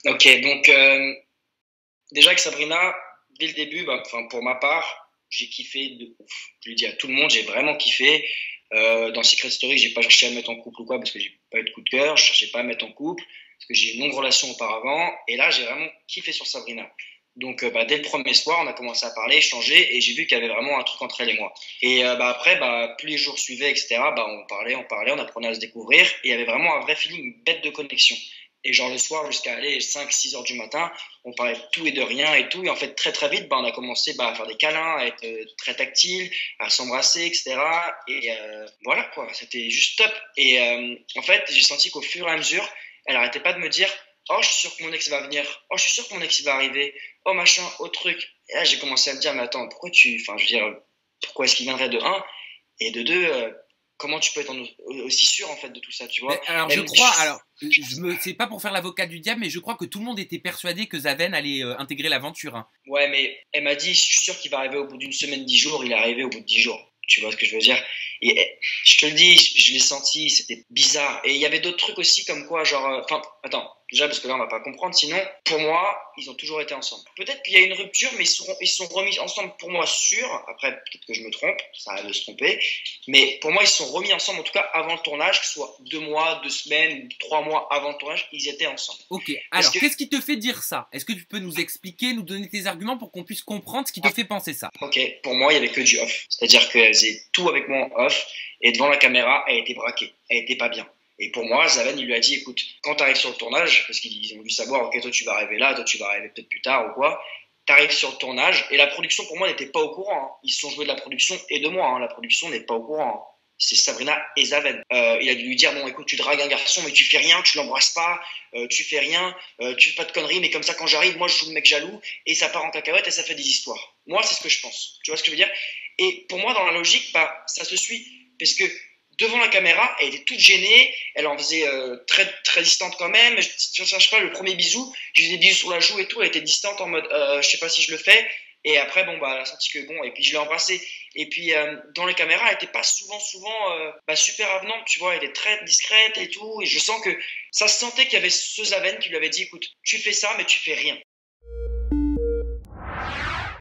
Ok, donc déjà avec Sabrina, dès le début, bah, pour ma part, j'ai kiffé de ouf. Je le dis à tout le monde, j'ai vraiment kiffé. Dans Secret Story, j'ai pas cherché à me mettre en couple ou quoi parce que j'ai pas eu de coup de cœur. Je cherchais pas à me mettre en couple parce que j'ai eu une longue relation auparavant. Et là, j'ai vraiment kiffé sur Sabrina. Donc, bah, dès le premier soir, on a commencé à parler, échanger, et j'ai vu qu'il y avait vraiment un truc entre elle et moi. Et bah, après, bah, plus les jours suivaient, etc., bah, on apprenait à se découvrir, et il y avait vraiment un vrai feeling, une bête de connexion. Et genre le soir, jusqu'à aller 5, 6 heures du matin, on parlait de tout et de rien et tout. Et en fait, très très vite, bah, on a commencé bah, à faire des câlins, à être très tactile, à s'embrasser, etc. Et voilà quoi, c'était juste top. Et en fait, j'ai senti qu'au fur et à mesure, elle arrêtait pas de me dire: oh, je suis sûr que mon ex va venir. Oh, je suis sûr que mon ex il va arriver. Oh, machin, autre truc. Et là, j'ai commencé à me dire: mais attends, pourquoi tu. Enfin, je veux dire, pourquoi est-ce qu'il viendrait de un? Et de deux, comment tu peux être aussi sûr en fait de tout ça, tu vois? Mais alors je Même. crois, c'est pas pour faire l'avocat du diable, mais je crois que tout le monde était persuadé que Zaven allait intégrer l'aventure, hein. Ouais, mais elle m'a dit: je suis sûr qu'il va arriver au bout d'une semaine, 10 jours. Il est arrivé au bout de 10 jours. Tu vois ce que je veux dire? Et je te le dis, je l'ai senti, c'était bizarre. Et il y avait d'autres trucs aussi, comme quoi, genre. Enfin, attends, déjà, parce que là, on va pas comprendre. Sinon, pour moi, ils ont toujours été ensemble. Peut-être qu'il y a une rupture, mais ils se sont remis ensemble pour moi, sûr. Après, peut-être que je me trompe, ça arrive de se tromper. Mais pour moi, ils se sont remis ensemble, en tout cas, avant le tournage, que ce soit 2 mois, 2 semaines ou 3 mois avant le tournage, ils étaient ensemble. Ok, Parce alors que qu'est-ce qui te fait dire ça? Est-ce que tu peux nous expliquer, nous donner tes arguments pour qu'on puisse comprendre ce qui te fait penser ça? ok, pour moi, il y avait que du off. C'est-à-dire qu'elle faisait tout avec moi en off, et devant la caméra, elle était braquée. Elle était pas bien. Et pour moi, Zaven, il lui a dit: écoute, quand tu arrives sur le tournage, parce qu'ils ont voulu savoir: ok, toi tu vas arriver là, toi tu vas arriver peut-être plus tard ou quoi, tu arrives sur le tournage, et la production pour moi n'était pas au courant, hein. Ils se sont joués de la production et de moi, hein. La production n'est pas au courant, hein. C'est Sabrina et Zaven. Il a dû lui dire: bon, écoute, tu dragues un garçon, mais tu fais rien, tu l'embrasses pas, tu fais rien, tu fais pas de conneries, mais comme ça, quand j'arrive, moi, je joue le mec jaloux, et ça part en cacahuète et ça fait des histoires. Moi, c'est ce que je pense. Tu vois ce que je veux dire? Et pour moi, dans la logique, bah, ça se suit. Parce que devant la caméra, elle était toute gênée, elle en faisait très, très distante quand même. Je ne sais pas, le premier bisou, je lui faisais des bisous sur la joue et tout, elle était distante en mode je sais pas si je le fais. Et après, bon, bah, elle a senti que bon, et puis je l'ai embrassée. Et puis, dans les caméras, elle était pas souvent bah, super avenante, tu vois, elle était très discrète et tout. Et je sens que ça se sentait qu'il y avait ce Zaven qui lui avait dit: écoute, tu fais ça, mais tu fais rien.